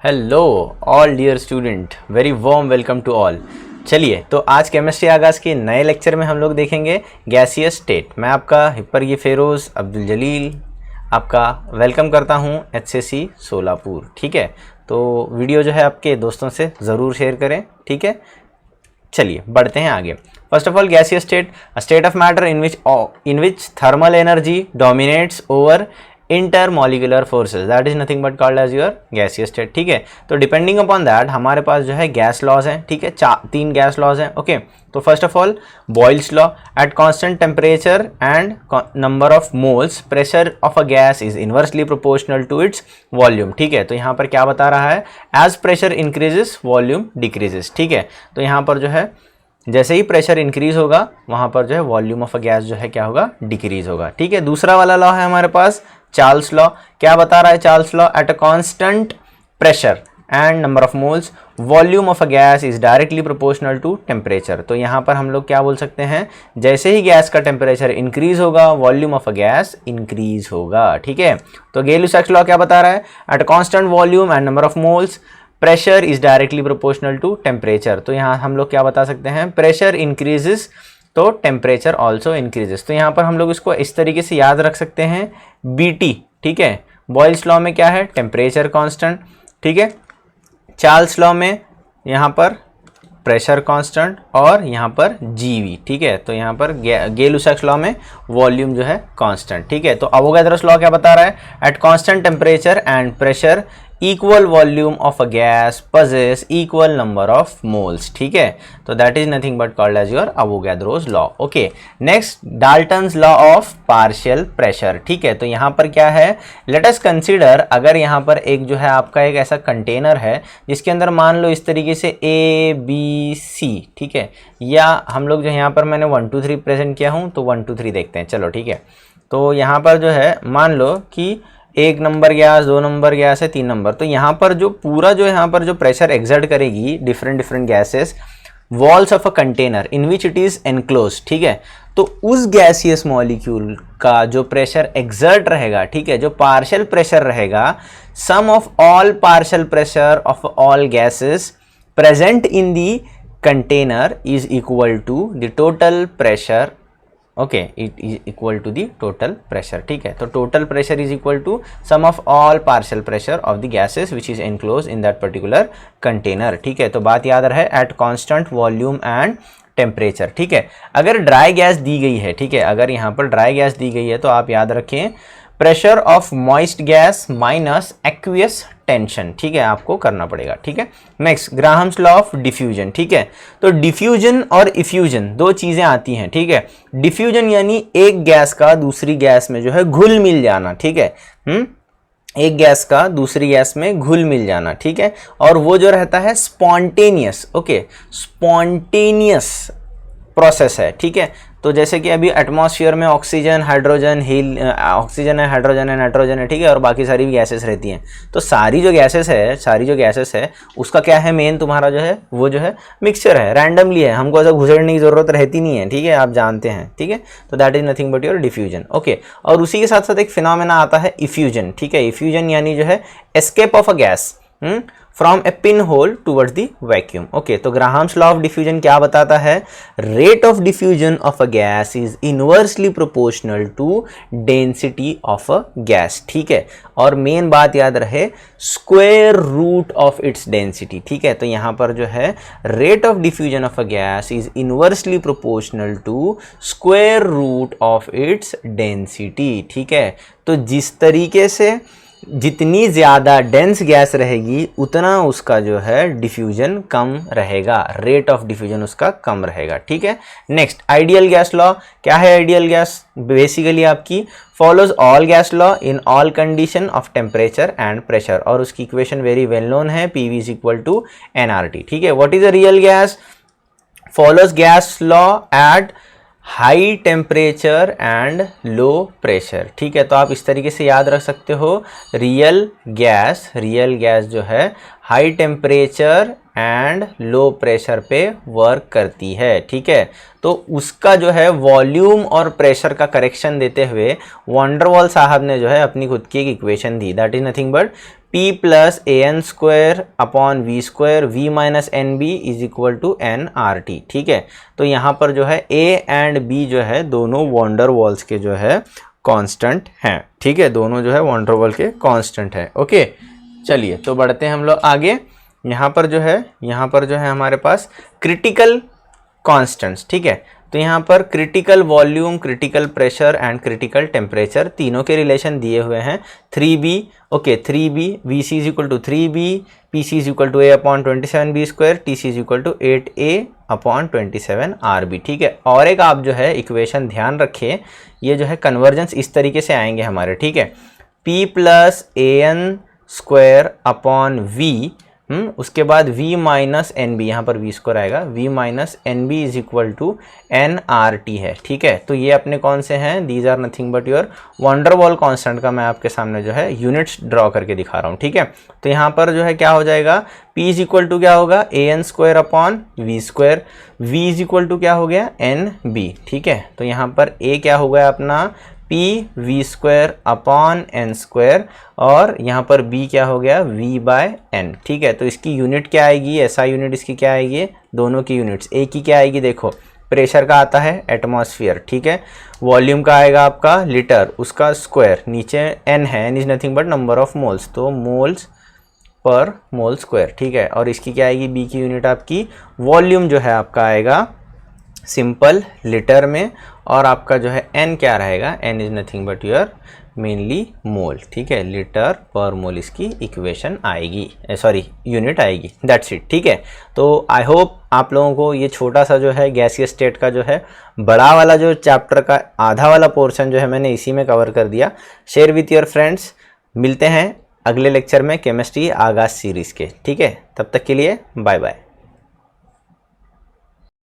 Hello all dear student, very warm welcome to all. चलिए, तो आज केमिस्ट्री आगाज़ के नए लेक्चर में हम लोग देखेंगे गैसियस स्टेट। मैं आपका हिप्पर ये फेरोज़ अब्दुल जलील आपका वेलकम करता हूँ एचएससी सोलापुर। ठीक है, तो वीडियो जो है आपके दोस्तों से ज़रूर शेयर करें। ठीक है, चलिए बढ़ते हैं आगे। First of all, gaseous state, a state of matter in which thermal energy dominates over intermolecular forces, that is nothing but called as your gaseous state. ठीक है, तो डिपेंडिंग अपॉन दैट हमारे पास जो है गैस लॉज हैं। ठीक है, तीन गैस लॉज हैं। ओके, तो first of all Boyle's law, at constant temperature and number of moles pressure of a gas is inversely proportional to its volume. ठीक है, तो यहाँ पर क्या बता रहा है, as pressure increases volume decreases. ठीक है, तो यहाँ पर जो है जैसे ही प्रेशर इंक्रीज होगा वहाँ पर जो है वॉल्यूम ऑफ अ गैस जो है क्या होगा, डिक्रीज होगा। ठीक है, दूसरा वाला लॉ है हमारे पास चार्ल्स लॉ। क्या बता रहा है Charles law, at a constant pressure and number of moles volume of a gas is directly proportional to temperature. तो यहाँ पर हम लोग क्या बोल सकते हैं, जैसे ही गैस का टेम्परेचर इंक्रीज होगा volume of a gas increase होगा। ठीक है, तो गै-लुसाक्स लॉ क्या बता रहा है, at constant volume and number of moles pressure is directly proportional to temperature. तो यहाँ हम लोग क्या बता सकते हैं, प्रेशर इंक्रीजेस तो टेम्परेचर ऑल्सो इंक्रीजेस। तो यहाँ पर हम लोग इसको इस तरीके से याद रख सकते हैं, BT। ठीक है, बॉयल्स लॉ में क्या है, टेम्परेचर कांस्टेंट। ठीक है, चार्ल्स लॉ में यहाँ पर प्रेशर कांस्टेंट और यहाँ पर GV। ठीक है, तो यहाँ पर गै-लुसाक्स लॉ में वॉल्यूम जो है कांस्टेंट। ठीक है, तो अवोगाद्रोस लॉ क्या बता रहा है, at constant temperature and pressure equal volume of a gas posses equal number of moles. ठीक है, तो that is nothing but called as your Avogadro's law. Okay, next Dalton's law of partial pressure. ठीक है, तो यहाँ पर क्या है, लेट अस कंसीडर, अगर यहाँ पर एक जो है आपका एक ऐसा कंटेनर है जिसके अंदर मान लो इस तरीके से ABC। ठीक है, या हम लोग जो यहाँ पर मैंने 1 2 3 प्रेजेंट किया हूँ, तो 1 2 3 देखते हैं। चलो ठीक है, तो यहाँ पर जो है मान लो कि 1 नंबर गैस, 2 नंबर गैस है, 3 नंबर। तो यहाँ पर जो पूरा जो यहाँ पर जो प्रेशर एक्सर्ट करेगी different gases, walls of a container in which it is enclose. ठीक है, तो उस गैसियस मॉलिक्यूल का जो प्रेशर एक्सर्ट रहेगा, ठीक है, जो पार्शियल प्रेशर रहेगा, sum of all partial pressure of all gases present in the container is equal to the total pressure. Okay, it is equal to the total pressure. ठीक है, तो total pressure is equal to sum of all partial pressure of the gases which is enclose in that particular container. ठीक है, तो बात याद रहे, at constant volume and temperature. ठीक है, अगर ड्राई गैस दी गई है, ठीक है, अगर यहाँ पर ड्राई गैस दी गई है तो आप याद रखें pressure of moist gas minus aqueous tension. ठीक है, आपको करना पड़ेगा। ठीक है, next Graham's law of diffusion. ठीक है, तो डिफ्यूजन और इफ्यूजन दो चीजें आती हैं। ठीक है, डिफ्यूजन यानी एक गैस का दूसरी गैस में जो है घुल मिल जाना। ठीक है, एक गैस का दूसरी गैस में घुल मिल जाना। ठीक है, और वो जो रहता है स्पॉन्टेनियस। ओके, स्पॉन्टेनियस प्रोसेस है। ठीक है, तो जैसे कि अभी एटमॉस्फेयर में ऑक्सीजन, हाइड्रोजन, ऑक्सीजन है, हाइड्रोजन है, नाइट्रोजन है। ठीक है, और बाकी सारी भी गैसेस रहती हैं। तो सारी जो गैसेस है उसका क्या है, मेन तुम्हारा जो है वो जो है मिक्सचर है, रैंडमली है, हमको ऐसा घुसेड़ने की जरूरत रहती नहीं है। ठीक है, आप जानते हैं। ठीक है, तो that is nothing but your diffusion. Okay, और उसी के साथ साथ एक फिनोमेना आता है इफ्यूजन। ठीक है, इफ्यूजन यानी जो है escape of a gas from a pin hole towards the vacuum. Okay, तो ग्राहम्स लॉ ऑफ डिफ्यूजन क्या बताता है, rate of diffusion of a gas is inversely proportional to density of a gas. ठीक है, और मेन बात याद रहे, square root of its density. ठीक है, तो यहाँ पर जो है rate of diffusion of a gas is inversely proportional to square root of its density. ठीक है, तो जिस तरीके से जितनी ज़्यादा डेंस गैस रहेगी उतना उसका जो है डिफ्यूजन कम रहेगा, रेट ऑफ डिफ्यूजन उसका कम रहेगा। ठीक है, नेक्स्ट आइडियल गैस लॉ। क्या है आइडियल गैस, बेसिकली आपकी follows all gas law in all condition of temperature and pressure, और उसकी इक्वेशन वेरी वेल नोन है, PV is equal to NRT। ठीक है, what is a real gas, follows gas law at high temperature and low pressure. ठीक है, तो आप इस तरीके से याद रख सकते हो, रियल गैस जो है high temperature and low pressure पे वर्क करती है। ठीक है, तो उसका जो है वॉल्यूम और प्रेशर का करेक्शन देते हुए वॉन डेर वाल साहब ने जो है अपनी खुद की एक इक्वेशन दी, that is nothing but P plus an² upon v² v minus n b is equal to nRT। ठीक है, तो यहाँ पर जो है A एंड B जो है दोनों वॉन डेर वाल्स के जो है कांस्टेंट हैं। ठीक है, दोनों जो है वॉन डेर वाल के कांस्टेंट है। ओके, चलिए तो बढ़ते हैं हम लोग आगे। यहाँ पर जो है हमारे पास क्रिटिकल कांस्टेंट्स। ठीक है, तो यहाँ पर critical volume, critical pressure and critical temperature तीनों के रिलेशन दिए हुए हैं। 3b, okay 3b, vc is equal to 3b, pc is equal to a upon 27b², tc is equal to 8a upon 27rb। ठीक है, और एक आप जो है इक्वेशन ध्यान रखिए, ये जो है कन्वर्जेंस इस तरीके से आएंगे हमारे। ठीक है, p plus an² upon v, उसके बाद v माइनस एन बी, यहाँ पर v² आएगा, v minus n b is equal to nRT है। ठीक है, तो ये अपने कौन से हैं, these are nothing but your van der Waals constant का मैं आपके सामने जो है यूनिट्स ड्रॉ करके दिखा रहा हूँ। ठीक है, तो यहाँ पर जो है क्या हो जाएगा, p इज इक्वल टू क्या होगा, an² upon v², v is equal to क्या हो गया, nb। ठीक है, तो यहाँ पर a क्या हो गया अपना p v² अपॉन n², और यहाँ पर b क्या हो गया, v बाय n। ठीक है, तो इसकी यूनिट क्या आएगी, ऐसा यूनिट इसकी क्या आएगी, दोनों की यूनिट्स। a की क्या आएगी, देखो प्रेशर का आता है एटमॉस्फेयर। ठीक है, वॉल्यूम का आएगा आपका लीटर, उसका स्क्वायर, नीचे n है, n is nothing but number of moles, तो मोल्स पर मोल स्क्वायर। ठीक है, और इसकी क्या आएगी, b की यूनिट आपकी वॉल्यूम जो है आपका आएगा सिंपल लीटर में, और आपका जो है n क्या रहेगा, n is nothing but your mainly mole. ठीक है, लीटर पर मोल इसकी इक्वेशन आएगी, सॉरी यूनिट आएगी, दैट्स इट। ठीक है, तो आई होप आप लोगों को ये छोटा सा जो है गैसियस स्टेट का जो है बड़ा वाला जो चैप्टर का आधा वाला पोर्शन जो है मैंने इसी में कवर कर दिया। शेयर विथ योर फ्रेंड्स, मिलते हैं अगले लेक्चर में केमिस्ट्री आगाज सीरीज़ के। ठीक है, तब तक के लिए बाय बाय।